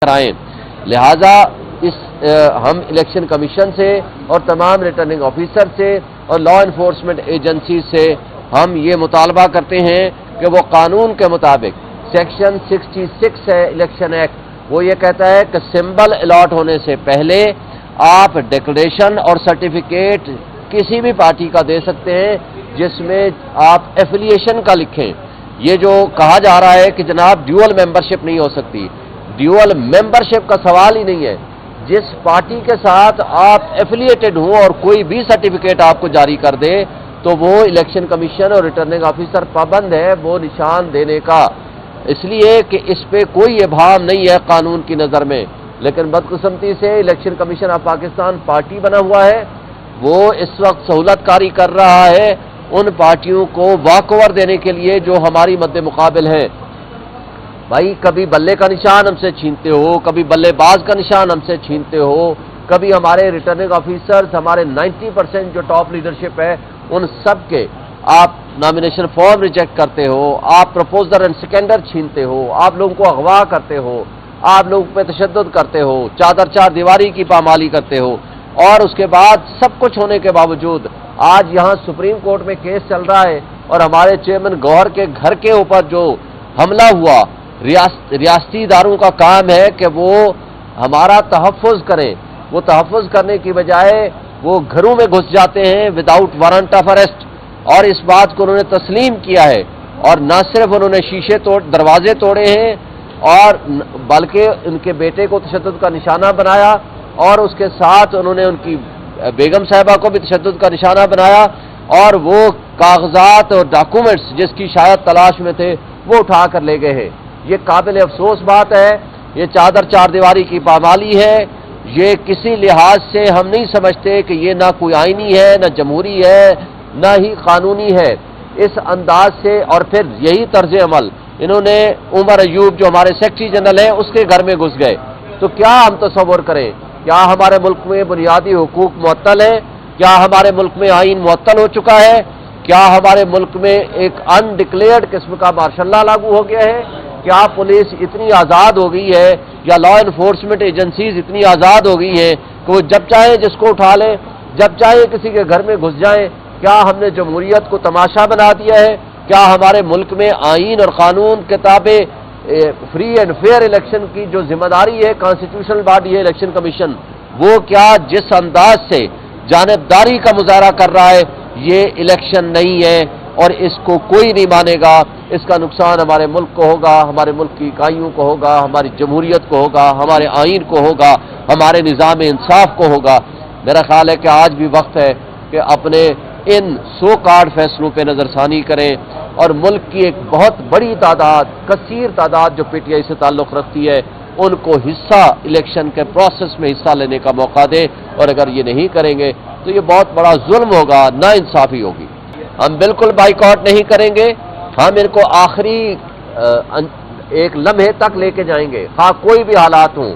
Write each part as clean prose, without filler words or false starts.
कराएं। लिहाजा हम इलेक्शन कमीशन से और तमाम रिटर्निंग ऑफिसर से और लॉ इन्फोर्समेंट एजेंसी से हम ये मुतालबा करते हैं कि वो कानून के मुताबिक सेक्शन 66 है इलेक्शन एक्ट, वो ये कहता है कि सिंबल अलॉट होने से पहले आप डिक्लेरेशन और सर्टिफिकेट किसी भी पार्टी का दे सकते हैं जिसमें आप एफिलिएशन का लिखें। ये जो कहा जा रहा है कि जनाब ड्यूअल मेंबरशिप नहीं हो सकती, ड्यूअल मेंबरशिप का सवाल ही नहीं है। जिस पार्टी के साथ आप एफिलिएटेड हो और कोई भी सर्टिफिकेट आपको जारी कर दे तो वो इलेक्शन कमीशन और रिटर्निंग ऑफिसर पाबंद है वो निशान देने का, इसलिए कि इस पे कोई इबाहम नहीं है कानून की नज़र में। लेकिन बदकिस्मती से election commission of Pakistan party बना हुआ है, वो इस वक्त सहूलतकारी कर रहा है उन पार्टियों को वॉकओवर देने के लिए जो हमारी मद्दे मुकाबिल हैं। भाई कभी बल्ले का निशान हमसे छीनते हो, कभी बल्लेबाज का निशान हमसे छीनते हो, कभी हमारे रिटर्निंग ऑफिसर्स, हमारे 90% जो टॉप लीडरशिप है उन सब के आप नॉमिनेशन फॉर्म रिजेक्ट करते हो, आप प्रपोजर एंड सेकेंडर छीनते हो, आप लोगों को अगवा करते हो, आप लोगों पे तशद्दुद करते हो, चादर चार दीवारी की पामाली करते हो। और उसके बाद सब कुछ होने के बावजूद आज यहाँ सुप्रीम कोर्ट में केस चल रहा है और हमारे चेयरमैन गौहर के घर के ऊपर जो हमला हुआ, रियासती इदारों का काम है कि वो हमारा तहफ़्फ़ुज़ करें, वो तहफ़्फ़ुज़ करने की बजाय वो घरों में घुस जाते हैं विदाउट वारंट ऑफ अरेस्ट। और इस बात को उन्होंने तस्लीम किया है और न सिर्फ उन्होंने दरवाजे तोड़े हैं और बल्कि उनके बेटे को तशद्दुद का निशाना बनाया और उसके साथ उन्होंने उनकी बेगम साहिबा को भी तशद्दुद का निशाना बनाया और वो कागजात और डॉक्यूमेंट्स जिसकी शायद तलाश में थे वो उठा कर ले गए हैं। ये काबिल अफसोस बात है, ये चादर चार दीवारी की पामाली है। ये किसी लिहाज से हम नहीं समझते कि ये ना कोई आईनी है, ना जमहूरी है, ना ही कानूनी है। इस अंदाज से और फिर यही तर्ज अमल इन्होंने उमर अयूब जो हमारे सेक्रेटरी जनरल हैं उसके घर में घुस गए। तो क्या हम तसव्वुर करें, क्या हमारे मुल्क में बुनियादी हुकूक मुअत्तल है? क्या हमारे मुल्क में आइन मुअत्तल हो चुका है? क्या हमारे मुल्क में एक अनडिक्लेयर्ड किस्म का मार्शल लॉ लागू हो गया है? क्या पुलिस इतनी आज़ाद हो गई है या लॉ इन्फोर्समेंट एजेंसीज इतनी आज़ाद हो गई हैं कि वो जब चाहे जिसको उठा लें, जब चाहे किसी के घर में घुस जाएं? क्या हमने जमहूरियत को तमाशा बना दिया है? क्या हमारे मुल्क में आइन और कानून किताबें फ्री एंड फेयर इलेक्शन की जो जिम्मेदारी है कॉन्स्टिट्यूशनल बॉडी है इलेक्शन कमीशन, वो क्या जिस अंदाज से जानिबदारी का मुजाहरा कर रहा है ये इलेक्शन नहीं है और इसको कोई नहीं मानेगा। इसका नुकसान हमारे मुल्क को होगा, हमारे मुल्क की इकाइयों को होगा, हमारी जमहूरियत को होगा, हमारे आइन को होगा, हमारे निज़ाम इंसाफ को होगा। मेरा ख्याल है कि आज भी वक्त है कि अपने इन सो कार्ड फैसलों पे नज़रसानी करें और मुल्क की एक बहुत बड़ी तादाद, कसीर तादाद जो पीटीआई से ताल्लुक़ रखती है उनको हिस्सा इलेक्शन के प्रोसेस में हिस्सा लेने का मौका दें। और अगर ये नहीं करेंगे तो ये बहुत बड़ा जुल्म होगा, नाइंसाफ़ी होगी। हम बिल्कुल बाइकआउट नहीं करेंगे, हम इनको आखिरी एक लम्हे तक लेके जाएंगे, हाँ कोई भी हालात हों।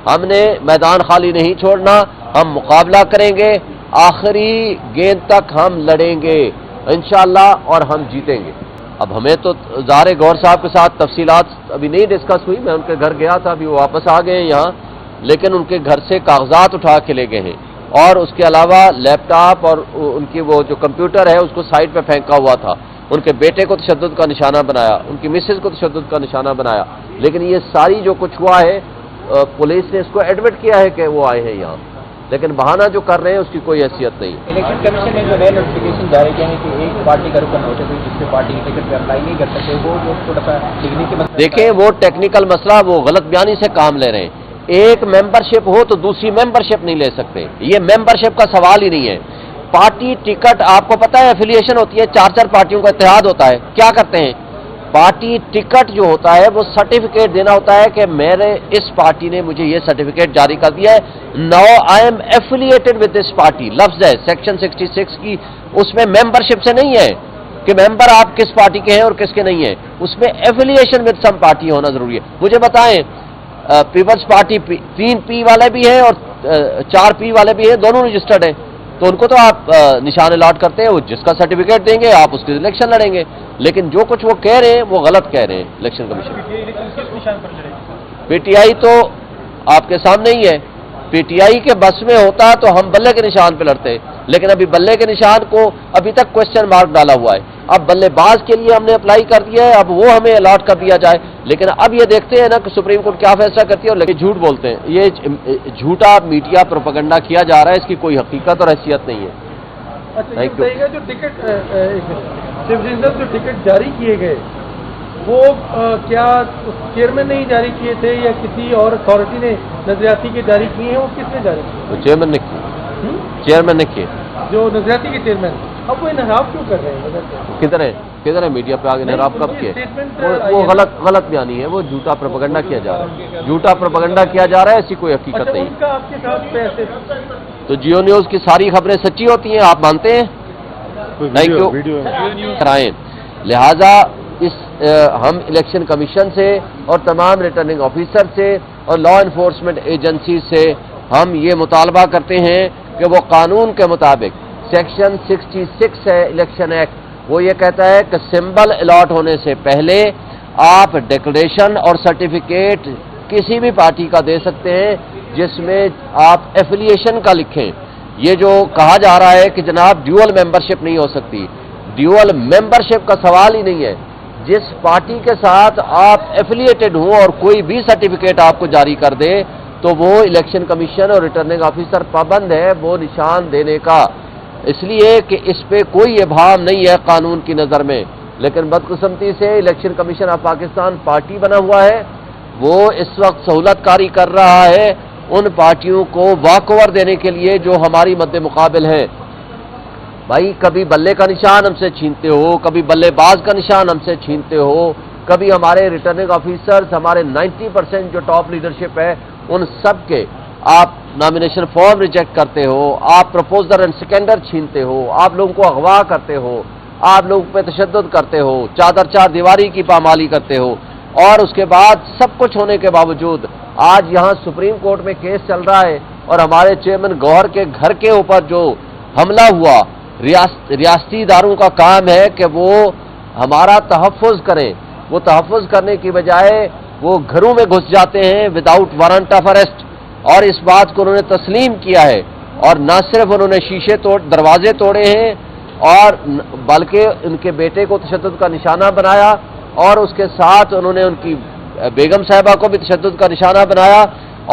हमने मैदान खाली नहीं छोड़ना, हम मुकाबला करेंगे, आखिरी गेंद तक हम लड़ेंगे इंशाअल्लाह और हम जीतेंगे। अब हमें तो ज़ाहिर गौर साहब के साथ तफसीलात अभी नहीं डिस्कस हुई, मैं उनके घर गया था, अभी वो वापस आ गए हैं यहाँ, लेकिन उनके घर से कागजात उठा के ले गए हैं और उसके अलावा लैपटॉप और उनकी वो जो कंप्यूटर है उसको साइड पे फेंका हुआ था। उनके बेटे को तशद्दुद का निशाना बनाया, उनकी मिसेज को तशद्दुद का निशाना बनाया। लेकिन ये सारी जो कुछ हुआ है पुलिस ने इसको एडमिट किया है कि वो आए हैं यहाँ, लेकिन बहाना जो कर रहे हैं उसकी कोई हैसियत नहीं। इलेक्शन कमीशन ने जो नए नोटिफिकेशन जारी किया है कि एक पार्टी का रुकन नोटिस जिससे पार्टी की टिकट पे अप्लाई नहीं कर सकते, वो जो थोड़ा सा लिखने के मसला देखें, वो टेक्निकल मसला, वो गलत बयानी से काम ले रहे हैं। एक मेंबरशिप हो तो दूसरी मेंबरशिप नहीं ले सकते, ये मेंबरशिप का सवाल ही नहीं है। पार्टी टिकट, आपको पता है एफिलिएशन होती है, 4-4 पार्टियों का इत्तेहाद होता है, क्या करते हैं? पार्टी टिकट जो होता है वो सर्टिफिकेट देना होता है कि मेरे इस पार्टी ने मुझे ये सर्टिफिकेट जारी कर दिया है, now I am affiliated with this party. लफ्ज है सेक्शन 66 की, उसमें मेंबरशिप से नहीं है कि मेंबर आप किस पार्टी के हैं और किसके नहीं है, उसमें एफिलिएशन विद सम पार्टी होना जरूरी है। मुझे बताएं, पीपल्स पार्टी 3 P वाले भी हैं और 4 P वाले भी हैं, दोनों रजिस्टर्ड हैं, तो उनको तो आप निशान अलॉट करते हैं, वो जिसका सर्टिफिकेट देंगे आप उसके इलेक्शन लड़ेंगे। लेकिन जो कुछ वो कह रहे हैं वो गलत कह रहे हैं इलेक्शन कमीशन। पीटीआई तो آپ کے سامنے ہی ہے. پی ٹی آئی کے بس میں ہوتا تو ہم بلے کے نشان پہ لڑتے، لیکن ابھی بلے کے نشان کو ابھی تک کوشچن مارک ڈالا ہوا ہے. اب بلے باز کے لیے ہم نے اپلائی کر دیا ہے، اب وہ ہمیں الاٹ کر دیا جائے. لیکن اب یہ دیکھتے ہیں نا کہ سپریم کورٹ کیا فیصلہ کرتی ہے، اور لیکن جھوٹ بولتے ہیں. یہ جھوٹا میڈیا پروپیگنڈا کیا جا رہا ہے، اس کی کوئی حقیقت اور حیثیت نہیں ہے. اچھا، یہ بتائیے گا جو ٹکٹ چیف جسٹس جو ٹکٹ جاری کیے گئے وہ کیا چیئرمین نے ہی جاری کیے تھے یا کسی اور اتھارٹی نے نظریاتی کے جاری کیے ہیں؟ وہ کس نے جاری کیے؟ چیئرمین نے کیے. چیئرمین نے کیے. جو نظریاتی کے چیئرمین اب وہ انحراف کیوں کر رہے ہیں؟ کدھر ہے میڈیا پہ آگے انحراف کب کیا؟ وہ غلط بیانی ہے، وہ جھوٹا پروپیگنڈا کیا جا رہا ہے. جھوٹا پروپیگنڈا کیا جا رہا ہے، ایسی کوئی حقیقت نہیں. ان کا آپ کے ساتھ پیسے تو جیو نیوز کی ساری خبریں سچی ہوتی ہیں، آپ مانتے ہیں؟ تھینک یو کرائیں. لہذا ہم الیکشن کمیشن سے اور تمام ریٹرننگ آفیسر سے اور لا انفورسمنٹ ایجنسی سے ہم یہ مطالبہ کرتے ہیں کہ وہ قانون کے مطابق سیکشن 66 ہے الیکشن ایکٹ، وہ یہ کہتا ہے کہ سمبل الاٹ ہونے سے پہلے آپ ڈیکلریشن اور سرٹیفکیٹ کسی بھی پارٹی کا دے سکتے ہیں جس میں آپ ایفیلیشن کا لکھیں. یہ جو کہا جا رہا ہے کہ جناب ڈیول ممبرشپ نہیں ہو سکتی، ڈیول ممبرشپ کا سوال ہی نہیں ہے. جس پارٹی کے ساتھ آپ ایفیلیٹڈ ہوں اور کوئی بھی سرٹیفکیٹ آپ کو جاری کر دے تو وہ الیکشن کمیشن اور ریٹرننگ آفیسر پابند ہے وہ نشان دینے کا، اس لیے کہ اس پہ کوئی ابہام نہیں ہے قانون کی نظر میں. لیکن بدقسمتی سے election commission of Pakistan party بنا ہوا ہے، وہ اس وقت سہولت کاری کر رہا ہے ان پارٹیوں کو واک اوور دینے کے لیے جو ہماری مد مقابل ہیں. بھائی کبھی بلے کا نشان ہم سے چھینتے ہو، کبھی بلے باز کا نشان ہم سے چھینتے ہو، کبھی ہمارے ریٹرننگ آفیسرز ہمارے 90% جو ٹاپ لیڈرشپ ہے ان سب کے آپ نامینیشن فارم ریجیکٹ کرتے ہو، آپ پروپوزر اینڈ سیکنڈر چھینتے ہو، آپ لوگوں کو اغوا کرتے ہو، آپ لوگوں پہ تشدد کرتے ہو، چار دیواری کی پامالی کرتے ہو، اور اس کے بعد سب کچھ ہونے کے باوجود آج یہاں سپریم کورٹ میں کیس چل رہا ہے اور ہمارے چیئرمین گوہر کے گھر کے اوپر جو حملہ ہوا، ریاستی اداروں کا کام ہے کہ وہ ہمارا تحفظ کریں. وہ تحفظ کرنے کی بجائے وہ گھروں میں گھس جاتے ہیں وداؤٹ وارنٹ آف اریسٹ، اور اس بات کو انہوں نے تسلیم کیا ہے. اور نہ صرف انہوں نے دروازے توڑے ہیں اور بلکہ ان کے بیٹے کو تشدد کا نشانہ بنایا، اور اس کے ساتھ انہوں نے ان کی بیگم صاحبہ کو بھی تشدد کا نشانہ بنایا،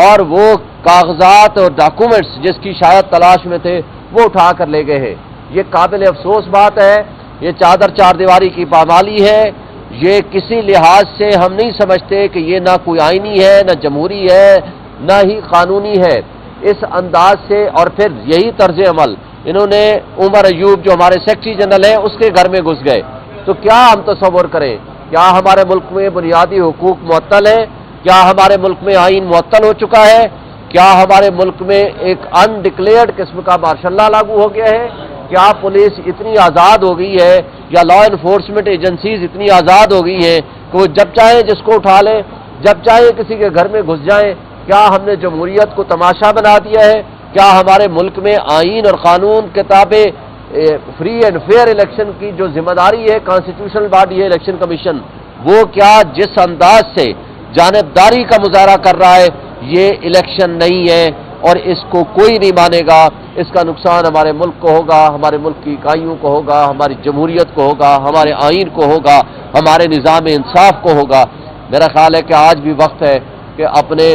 اور وہ کاغذات اور ڈاکومنٹس جس کی شاید تلاش میں تھے وہ اٹھا کر لے گئے ہیں. یہ قابل افسوس بات ہے، یہ چار دیواری کی پامالی ہے. یہ کسی لحاظ سے ہم نہیں سمجھتے کہ یہ نہ کوئی آئینی ہے، نہ جمہوری ہے، نہ ہی قانونی ہے. اس انداز سے اور پھر یہی طرز عمل انہوں نے عمر ایوب جو ہمارے سیکرٹری جنرل ہیں اس کے گھر میں گھس گئے. تو کیا ہم تصور کریں؟ کیا ہمارے ملک میں بنیادی حقوق معطل ہیں؟ کیا ہمارے ملک میں آئین معطل ہو چکا ہے؟ کیا ہمارے ملک میں ایک انڈکلیئرڈ قسم کا مارشل لا لاگو ہو گیا ہے؟ کیا پولیس اتنی آزاد ہو گئی ہے یا لا انفورسمنٹ ایجنسیز اتنی آزاد ہو گئی ہیں کہ وہ جب چاہیں جس کو اٹھا لیں، جب چاہیں کسی کے گھر میں گھس جائیں؟ کیا ہم نے جمہوریت کو تماشا بنا دیا ہے؟ کیا ہمارے ملک میں آئین اور قانون کتابیں فری اینڈ فیئر الیکشن کی جو ذمہ داری ہے کانسٹیٹیوشنل باڈی ہے الیکشن کمیشن، وہ کیا جس انداز سے جانبداری کا مظاہرہ کر رہا ہے یہ الیکشن نہیں ہے اور اس کو کوئی نہیں مانے گا. اس کا نقصان ہمارے ملک کو ہوگا، ہمارے ملک کی اکائیوں کو ہوگا، ہماری جمہوریت کو ہوگا، ہمارے آئین کو ہوگا، ہمارے نظام انصاف کو ہوگا. میرا خیال ہے کہ آج بھی وقت ہے کہ اپنے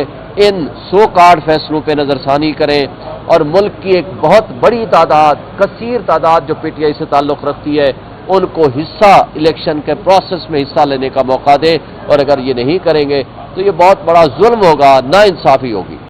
ان سو کارڈ فیصلوں پہ نظر ثانی کریں اور ملک کی ایک بہت بڑی تعداد، کثیر تعداد جو پی ٹی آئی سے تعلق رکھتی ہے ان کو حصہ الیکشن کے پروسیس میں حصہ لینے کا موقع دیں. اور اگر یہ نہیں کریں گے تو یہ بہت بڑا ظلم ہوگا، نا انصافی ہوگی.